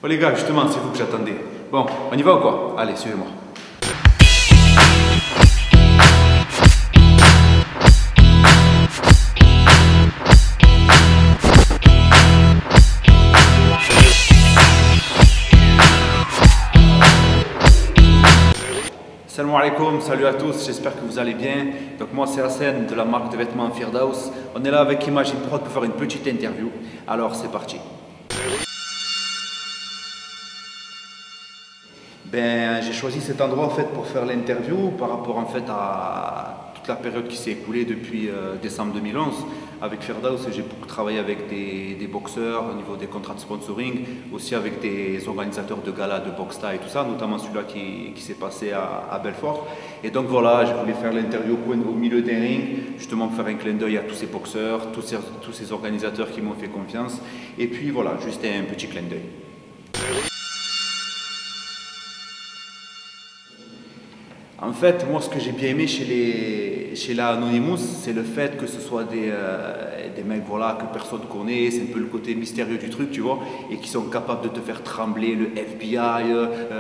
Oh les gars, justement, c'est vous que j'attendais. Bon, on y va ou quoi? Allez, suivez-moi. Salam alaikum, salut à tous, j'espère que vous allez bien. Donc moi c'est Hassan de la marque de vêtements Firdaus. On est là avec Imagine Prod pour faire une petite interview. Alors c'est parti. J'ai choisi cet endroit en fait pour faire l'interview par rapport en fait à toute la période qui s'est écoulée depuis décembre 2011. Avec Firdaus, j'ai beaucoup travaillé avec des boxeurs au niveau des contrats de sponsoring, aussi avec des organisateurs de galas de boxe et tout ça, notamment celui-là qui s'est passé à Belfort. Et donc voilà, je voulais faire l'interview au milieu d'un ring, justement pour faire un clin d'œil à tous ces boxeurs, tous ces organisateurs qui m'ont fait confiance. Et puis voilà, juste un petit clin d'œil. En fait, moi, ce que j'ai bien aimé chez la Anonymous, c'est le fait que ce soit des mecs voilà, que personne ne connaît, c'est un peu le côté mystérieux du truc, tu vois, et qui sont capables de te faire trembler le FBI,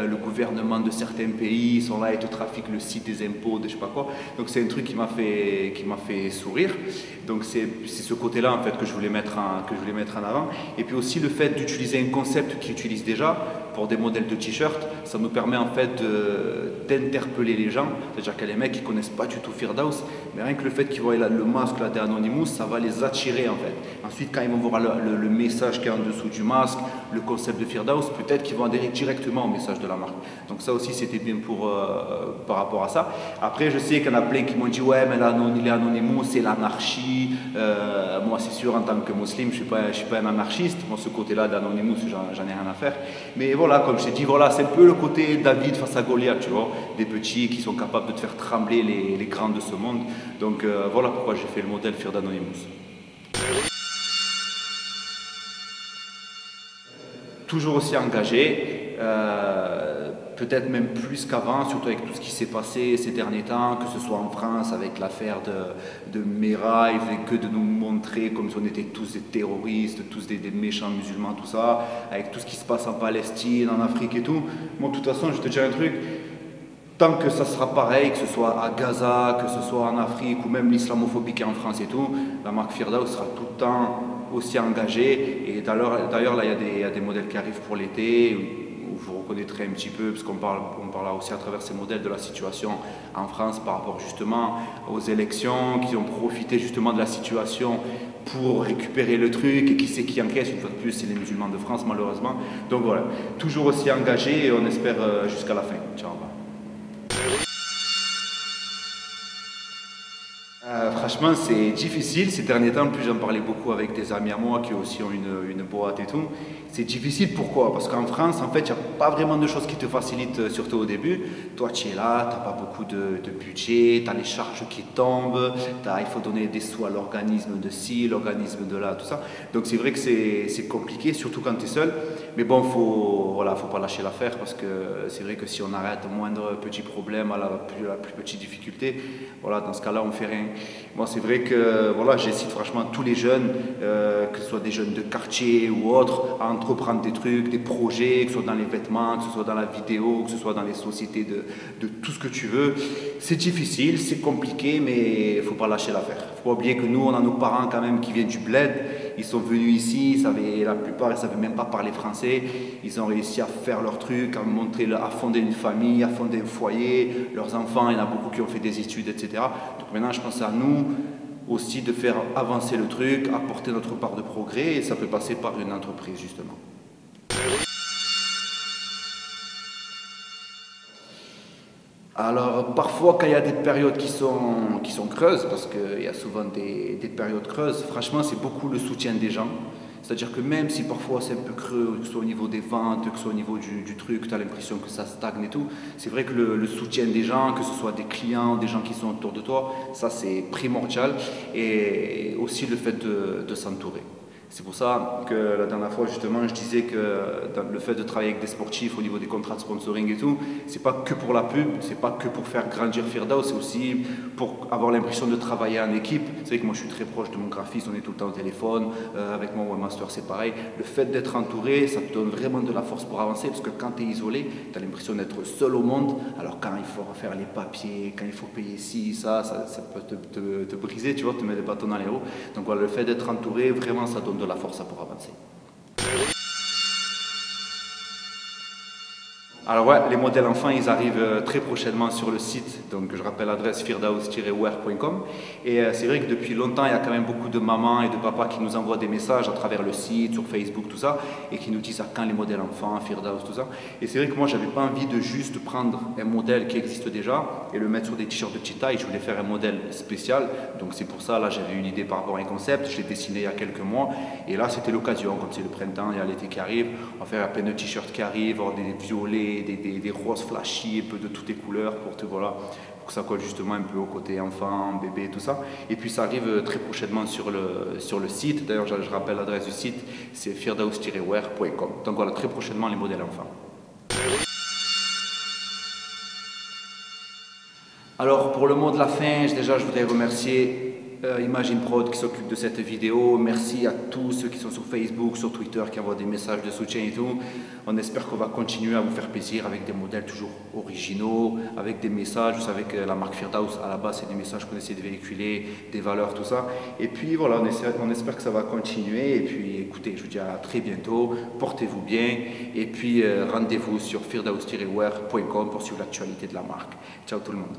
le gouvernement de certains pays, ils sont là et te trafiquent le site des impôts, de je sais pas quoi. Donc c'est un truc qui m'a fait sourire. Donc c'est ce côté-là en fait que je voulais mettre en avant. Et puis aussi le fait d'utiliser un concept qu'ils utilisent déjà pour des modèles de t-shirts, ça nous permet en fait d'interpeller les gens. C'est-à-dire qu'il y a des mecs qui connaissent pas du tout Firdaus, mais rien que le fait qu'ils voient le masque là d'Anonymous, ça va les attirer en fait. Ensuite, quand ils vont voir le message qui est en dessous du masque, le concept de Firdaus, peut-être qu'ils vont adhérer directement au message de la marque. Donc ça aussi, c'était bien par rapport à ça. Après, je sais qu'il y en a plein qui m'ont dit ouais, mais les Anonymous, c'est l'anarchie. Moi, c'est sûr, en tant que musulman, je suis pas un anarchiste. Moi, ce côté-là d'Anonymous, j'en ai rien à faire. Mais voilà, comme je t'ai dit, voilà, c'est un peu le côté David face à Goliath, tu vois, des petits qui sont capables de te faire trembler les grands de ce monde. Donc voilà pourquoi j'ai fait le modèle Firdaus Anonymous. Toujours aussi engagé, peut-être même plus qu'avant, surtout avec tout ce qui s'est passé ces derniers temps, que ce soit en France avec l'affaire de Meraï, et que de nous montrer comme si on était tous des terroristes, tous des méchants musulmans, tout ça, avec tout ce qui se passe en Palestine, en Afrique et tout. Moi, de toute façon, je te dis un truc, tant que ça sera pareil, que ce soit à Gaza, que ce soit en Afrique, ou même l'islamophobie qui est en France et tout, la marque Firdaus sera tout le temps aussi engagée. Et d'ailleurs, là, il y a des modèles qui arrivent pour l'été, où vous reconnaîtrez un petit peu, parce qu'on parle aussi à travers ces modèles de la situation en France par rapport justement aux élections, qui ont profité justement de la situation pour récupérer le truc, et qui c'est qui encaisse, une fois de plus, c'est les musulmans de France malheureusement. Donc voilà, toujours aussi engagé, et on espère jusqu'à la fin. Ciao. Franchement, c'est difficile ces derniers temps. En plus, j'en parlais beaucoup avec des amis à moi qui aussi ont une boîte et tout. C'est difficile, pourquoi? Parce qu'en France, en fait, il n'y a pas vraiment de choses qui te facilitent, surtout au début. Toi, tu es là, tu n'as pas beaucoup de budget, tu as les charges qui tombent, il faut donner des sous à l'organisme de ci, l'organisme de là, tout ça. Donc, c'est vrai que c'est compliqué, surtout quand tu es seul. Mais bon, faut pas lâcher l'affaire, parce que c'est vrai que si on arrête au moindre petit problème, à la plus petite difficulté, voilà, dans ce cas-là, on ne fait rien. Moi, c'est vrai que voilà, j'incite franchement tous les jeunes, que ce soit des jeunes de quartier ou autres, à entreprendre des trucs, des projets, que ce soit dans les vêtements, que ce soit dans la vidéo, que ce soit dans les sociétés de tout ce que tu veux. C'est difficile, c'est compliqué, mais il ne faut pas lâcher l'affaire. Il ne faut pas oublier que nous, on a nos parents quand même qui viennent du bled. Ils sont venus ici, la plupart, ils ne savaient même pas parler français. Ils ont réussi à faire leur truc, à fonder une famille, à fonder un foyer. Leurs enfants, il y en a beaucoup qui ont fait des études, etc. Donc maintenant, je pense à nous aussi de faire avancer le truc, apporter notre part de progrès, et ça peut passer par une entreprise, justement. Alors, parfois, quand il y a des périodes qui sont creuses, parce qu'il y a souvent des périodes creuses, franchement, c'est beaucoup le soutien des gens. C'est-à-dire que même si parfois c'est un peu creux, que ce soit au niveau des ventes, que ce soit au niveau du truc, tu as l'impression que ça stagne et tout, c'est vrai que le soutien des gens, que ce soit des clients, des gens qui sont autour de toi, ça c'est primordial. Et aussi le fait de s'entourer. C'est pour ça que la dernière fois, justement, je disais que dans le fait de travailler avec des sportifs au niveau des contrats de sponsoring et tout, c'est pas que pour la pub, c'est pas que pour faire grandir Firdaus, c'est aussi pour avoir l'impression de travailler en équipe. C'est vrai que moi, je suis très proche de mon graphiste, on est tout le temps au téléphone. Avec mon webmaster, c'est pareil. Le fait d'être entouré, ça te donne vraiment de la force pour avancer, parce que quand tu es isolé, tu as l'impression d'être seul au monde. Alors quand il faut faire les papiers, quand il faut payer ci, ça peut te briser, tu vois, te mettre des bâtons dans les roues. Donc voilà, le fait d'être entouré, vraiment, ça donne de la force pour avancer. Alors ouais, les modèles enfants, ils arrivent très prochainement sur le site. Donc je rappelle l'adresse firdaus-wear.com. Et c'est vrai que depuis longtemps, il y a quand même beaucoup de mamans et de papas qui nous envoient des messages à travers le site, sur Facebook, tout ça, et qui nous disent à quand les modèles enfants, Firdaus, tout ça. Et c'est vrai que moi, j'avais pas envie de juste prendre un modèle qui existe déjà et le mettre sur des t-shirts de petite taille. Je voulais faire un modèle spécial. Donc c'est pour ça, là, j'avais une idée par rapport à un concept. Je l'ai dessiné il y a quelques mois. Et là, c'était l'occasion. Comme c'est le printemps, il y a l'été qui arrive. On va faire plein de t-shirts qui arrivent, avoir des violets, des roses flashy, un peu de toutes les couleurs pour que ça colle justement un peu au côté enfant, bébé, tout ça. Et puis ça arrive très prochainement sur le site. D'ailleurs, je rappelle l'adresse du site, c'est firdaus-wear.com. Donc voilà, très prochainement les modèles enfants. Alors pour le mot de la fin, déjà je voudrais remercier Imagine Prod qui s'occupe de cette vidéo. Merci à tous ceux qui sont sur Facebook, sur Twitter, qui envoient des messages de soutien et tout. On espère qu'on va continuer à vous faire plaisir avec des modèles toujours originaux, avec des messages. Vous savez que la marque Firdaus, à la base, c'est des messages qu'on essaie de véhiculer, des valeurs, tout ça. Et puis voilà, on espère que ça va continuer. Et puis écoutez, je vous dis à très bientôt. Portez-vous bien. Et puis rendez-vous sur firdaus-wear.com pour suivre l'actualité de la marque. Ciao tout le monde.